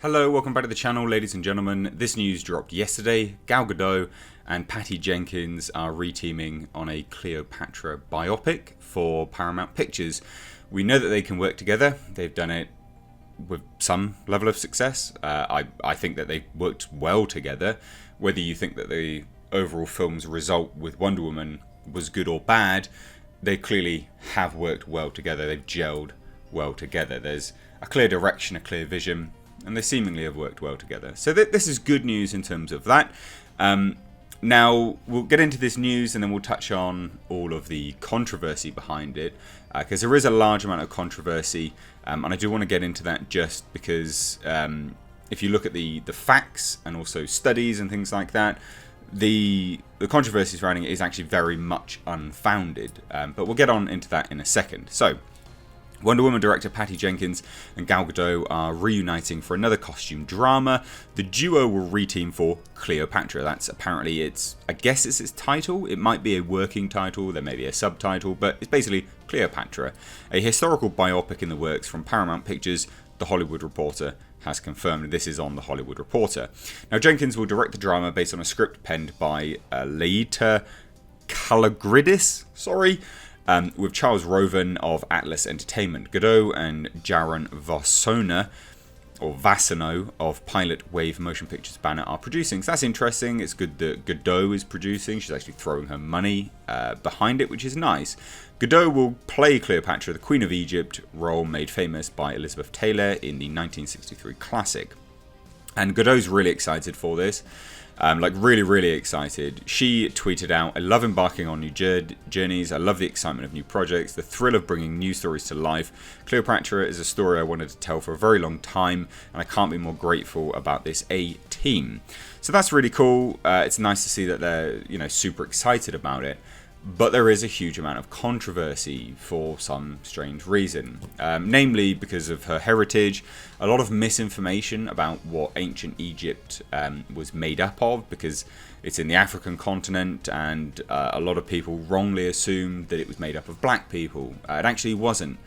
Hello, welcome back to the channel, ladies and gentlemen. This news dropped yesterday. Gal Gadot and Patty Jenkins are reteaming on a Cleopatra biopic for Paramount Pictures. We know that they can work together. They've done it with some level of success. I think that they worked well together. Whether you think that the overall film's result with Wonder Woman was good or bad, they clearly have worked well together. They've gelled well together. There's a clear direction, a clear vision, and they seemingly have worked well together. So this is good news in terms of that. Now, we'll get into this news and then we'll touch on all of the controversy behind it, because there is a large amount of controversy, and I do want to get into that just because if you look at the facts and also studies and things like that, the controversy surrounding it is actually very much unfounded, but we'll get on into that in a second. So, Wonder Woman director Patty Jenkins and Gal Gadot are reuniting for another costume drama. The duo will reteam for Cleopatra. That's apparently I guess it's its title. It might be a working title, there may be a subtitle, but it's basically Cleopatra. A historical biopic in the works from Paramount Pictures, The Hollywood Reporter has confirmed. This is on The Hollywood Reporter. Now, Jenkins will direct the drama based on a script penned by Laeta Kalogridis, with Charles Roven of Atlas Entertainment. Gadot and Jaron Vassano of Pilot Wave Motion Pictures banner are producing. So that's interesting. It's good that Gadot is producing. She's actually throwing her money behind it, which is nice. Gadot will play Cleopatra, the Queen of Egypt, role made famous by Elizabeth Taylor in the 1963 classic. And Gadot's really excited for this. Really excited. She tweeted out, "I love embarking on new journeys. I love the excitement of new projects, the thrill of bringing new stories to life. Cleopatra is a story I wanted to tell for a very long time, and I can't be more grateful about this team." So that's really cool. It's nice to see that they're super excited about it. But there is a huge amount of controversy for some strange reason, namely because of her heritage, a lot of misinformation about what ancient Egypt was made up of, because it's in the African continent, and a lot of people wrongly assumed that it was made up of black people. It actually wasn't.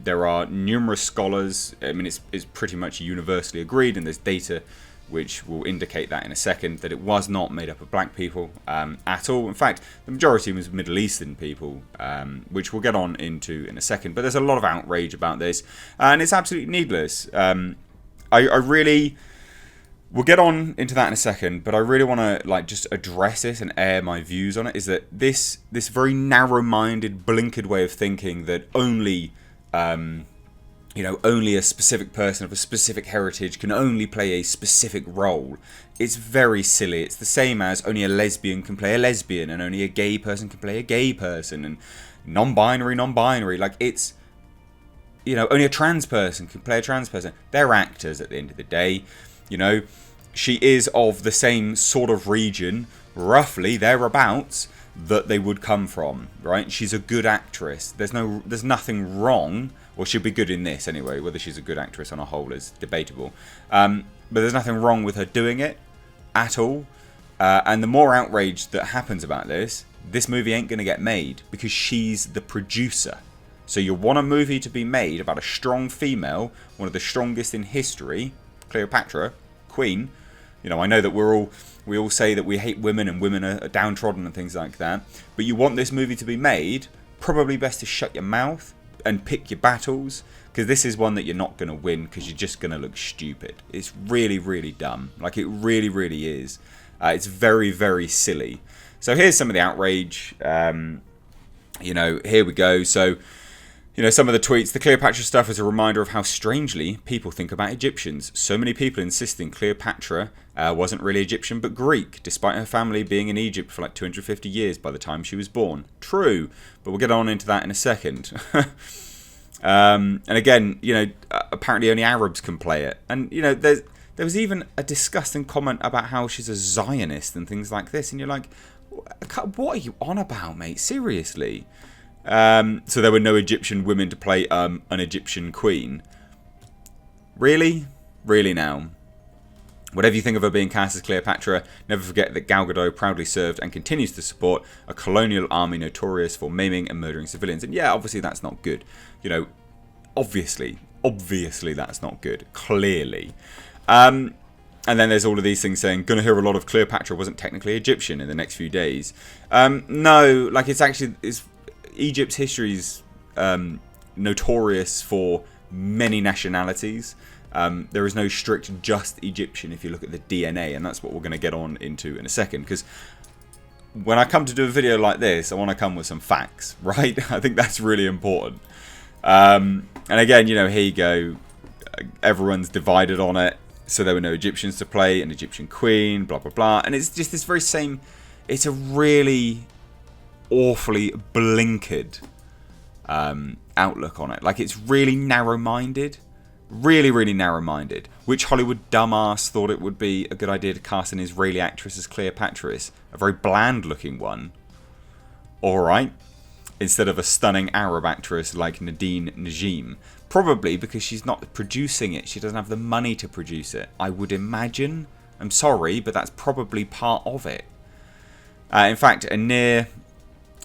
There are numerous scholars, it's pretty much universally agreed, and there's data which will indicate that in a second, that it was not made up of black people at all. In fact, the majority was Middle Eastern people, which we'll get on into in a second. But there's a lot of outrage about this, and it's absolutely needless. We'll get on into that in a second, but I really want to just address this and air my views on it. Is that this very narrow-minded, blinkered way of thinking that only a specific person of a specific heritage can only play a specific role. It's very silly. It's the same as only a lesbian can play a lesbian, and only a gay person can play a gay person, and non-binary. It's, only a trans person can play a trans person. They're actors at the end of the day. She is of the same sort of region, roughly thereabouts, that they would come from, right? She's a good actress. There's nothing wrong. Or she'll be good in this anyway. Whether she's a good actress on a whole is debatable. But there's nothing wrong with her doing it at all. And the more outrage that happens about this movie ain't going to get made because she's the producer. So you want a movie to be made about a strong female, one of the strongest in history, Cleopatra, Queen. I know that we all say that we hate women and women are downtrodden and things like that. But you want this movie to be made, probably best to shut your mouth and pick your battles, because this is one that you're not going to win because you're just going to look stupid. It's really, really dumb. It really, really is. It's very, very silly. So here's some of the outrage. Here we go. So, some of the tweets. The Cleopatra stuff is a reminder of how strangely people think about Egyptians. So many people insisting Cleopatra wasn't really Egyptian but Greek, despite her family being in Egypt for 250 years by the time she was born. True, but we'll get on into that in a second. And again, apparently only Arabs can play it. And, there was even a disgusting comment about how she's a Zionist and things like this. And you're like, what are you on about, mate? Seriously? So there were no Egyptian women to play an Egyptian queen. Really? Really now? Whatever you think of her being cast as Cleopatra, never forget that Gal Gadot proudly served and continues to support a colonial army notorious for maiming and murdering civilians. And yeah, obviously that's not good. Obviously, obviously that's not good. Clearly. And then there's all of these things saying, gonna hear a lot of Cleopatra wasn't technically Egyptian in the next few days. No, like it's Egypt's history's notorious for many nationalities. There is no strict just Egyptian if you look at the DNA, and that's what we're going to get on into in a second. Because when I come to do a video like this, I want to come with some facts, right? I think that's really important. And again, you know, here you go. Everyone's divided on it. So there were no Egyptians to play, an Egyptian queen, blah, blah, blah. And it's just this very same... It's a really awfully blinkered outlook on it. Like, it's really narrow-minded. Really, really narrow-minded. Which Hollywood dumbass thought it would be a good idea to cast an Israeli actress as Cleopatra? A very bland-looking one. Alright. Instead of a stunning Arab actress like Nadine Najim. Probably because she's not producing it. She doesn't have the money to produce it, I would imagine. I'm sorry, but that's probably part of it. In fact, a near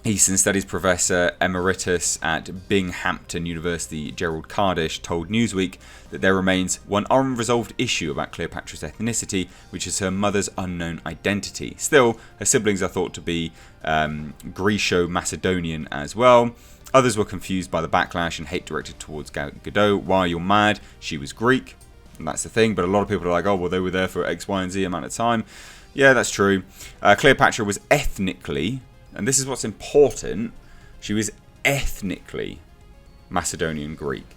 Eastern Studies Professor Emeritus at Binghamton University, Gerald Cardish, told Newsweek that there remains one unresolved issue about Cleopatra's ethnicity, which is her mother's unknown identity. Still, her siblings are thought to be Greco-Macedonian as well. Others were confused by the backlash and hate directed towards Gadot. Why, you're mad? She was Greek. And that's the thing. But a lot of people are like, oh, well, they were there for X, Y, and Z amount of time. Yeah, that's true. Cleopatra was ethnically, and this is what's important, she was ethnically Macedonian Greek.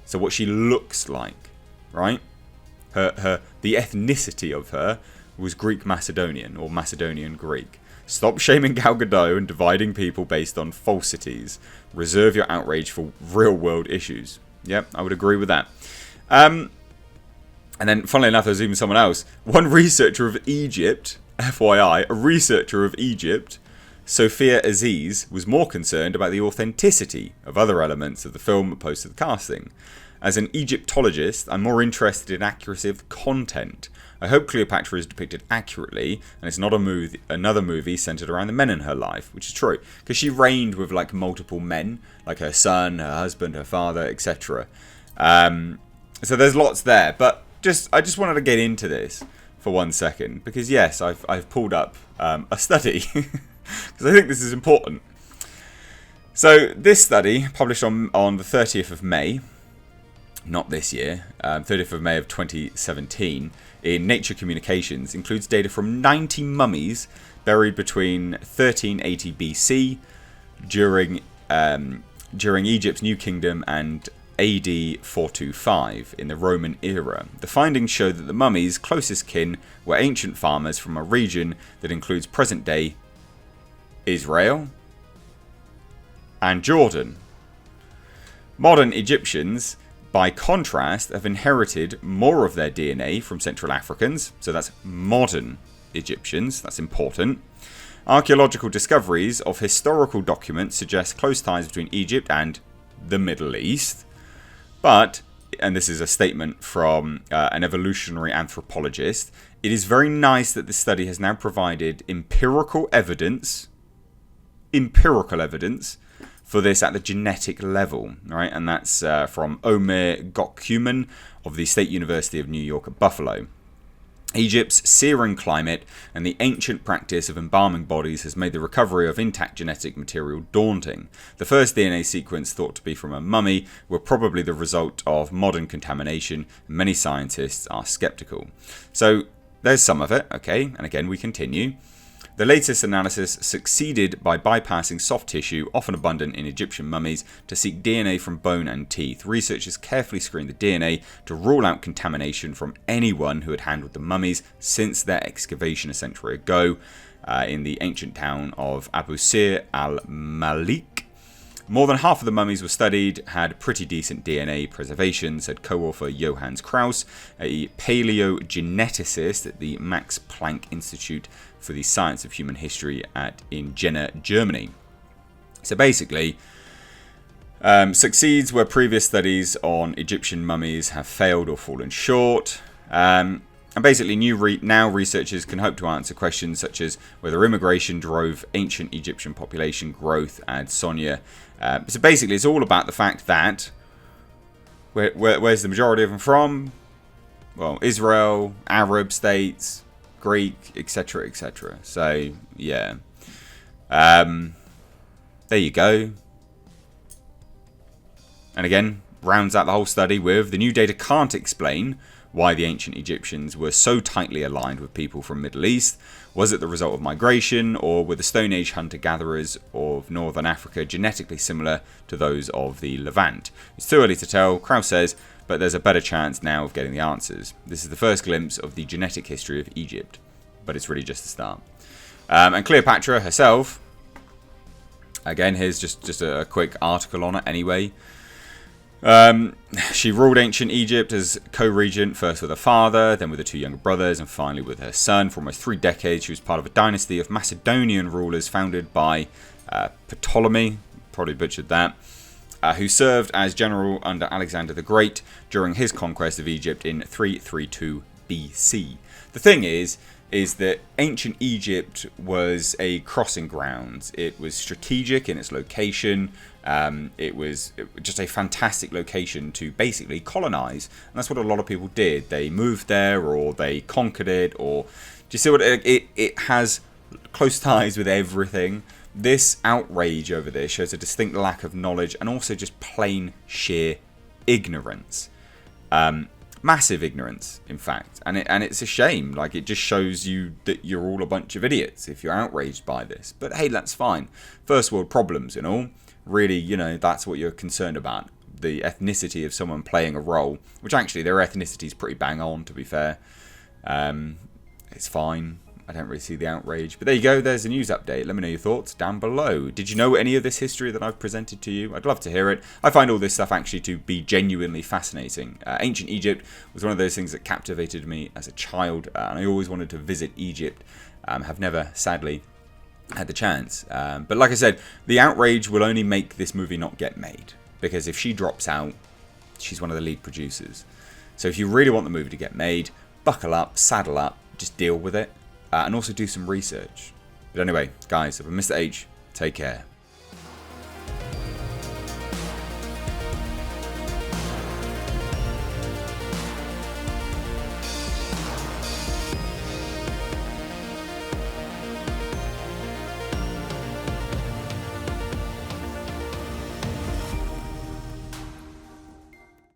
So what she looks like, right? The ethnicity of her was Greek Macedonian or Macedonian Greek. Stop shaming Gal Gadot and dividing people based on falsities. Reserve your outrage for real-world issues. Yep, I would agree with that. And then, funnily enough, there's even someone else. One researcher of Egypt, FYI, a researcher of Egypt, Sophia Aziz, was more concerned about the authenticity of other elements of the film opposed to the casting. As an Egyptologist, I'm more interested in accuracy of content. I hope Cleopatra is depicted accurately, and it's not another movie centered around the men in her life, which is true, because she reigned with like multiple men, like her son, her husband, her father, etc. So there's lots there, but I just wanted to get into this for 1 second, because yes, I've pulled up a study, because I think this is important. So this study, published on the 30th of May, not this year, 30th of May of 2017, in Nature Communications, includes data from 90 mummies buried between 1380 BC during Egypt's New Kingdom and AD 425 in the Roman era. The findings show that the mummies' closest kin were ancient farmers from a region that includes present-day Israel and Jordan. Modern Egyptians, by contrast, have inherited more of their DNA from Central Africans, so that's modern Egyptians, that's important. Archaeological discoveries of historical documents suggest close ties between Egypt and the Middle East, but, and this is a statement from an evolutionary anthropologist, it is very nice that the study has now provided empirical evidence for this at the genetic level, right? And that's from Omer Gokkuman of the State University of New York at Buffalo. Egypt's searing climate and the ancient practice of embalming bodies has made the recovery of intact genetic material daunting. The first DNA sequence thought to be from a mummy were probably the result of modern contamination. Many scientists are skeptical. So there's some of it, okay? And again, we continue. The latest analysis succeeded by bypassing soft tissue, often abundant in Egyptian mummies, to seek DNA from bone and teeth. Researchers carefully screened the DNA to rule out contamination from anyone who had handled the mummies since their excavation a century ago in the ancient town of Abu Sir al-Malik. More than half of the mummies were studied had pretty decent DNA preservation, said co-author Johannes Kraus, a paleogeneticist at the Max Planck Institute for the Science of Human History in Jena, Germany. So basically, succeeds where previous studies on Egyptian mummies have failed or fallen short. And basically, now researchers can hope to answer questions such as whether immigration drove ancient Egyptian population growth, adds Sonia. So basically, it's all about the fact that Where's the majority of them from? Well, Israel, Arab states, Greek, etc., etc. So, yeah. There you go. And again, rounds out the whole study with, the new data can't explain why the ancient Egyptians were so tightly aligned with people from Middle East. Was it the result of migration, or were the Stone Age hunter-gatherers of northern Africa genetically similar to those of the Levant? It's too early to tell, Krauss says, but there's a better chance now of getting the answers. This is the first glimpse of the genetic history of Egypt, but it's really just the start. And Cleopatra herself, again, here's just a quick article on it anyway. She ruled ancient Egypt as co-regent, first with her father, then with her two younger brothers, and finally with her son. For almost 3 decades, she was part of a dynasty of Macedonian rulers founded by Ptolemy, probably butchered that, who served as general under Alexander the Great during his conquest of Egypt in 332 BC. The thing is that ancient Egypt was a crossing ground. It was strategic in its location. It was just a fantastic location to basically colonize. And that's what a lot of people did. They moved there, or they conquered it, or... Do you see what... It has close ties with everything. This outrage over this shows a distinct lack of knowledge and also just plain sheer ignorance. Massive ignorance, in fact, and it's a shame. Like, it just shows you that you're all a bunch of idiots if you're outraged by this. But hey, that's fine. First world problems and all. Really, you know, that's what you're concerned about. The ethnicity of someone playing a role, which actually their ethnicity is pretty bang on, to be fair. It's fine. I don't really see the outrage. But there you go. There's a news update. Let me know your thoughts down below. Did you know any of this history that I've presented to you? I'd love to hear it. I find all this stuff actually to be genuinely fascinating. Ancient Egypt was one of those things that captivated me as a child. And I always wanted to visit Egypt. Have never, sadly, had the chance. But like I said, the outrage will only make this movie not get made. Because if she drops out, she's one of the lead producers. So if you really want the movie to get made, buckle up, saddle up, just deal with it. And also do some research. But anyway, guys, I've been Mr. H. Take care.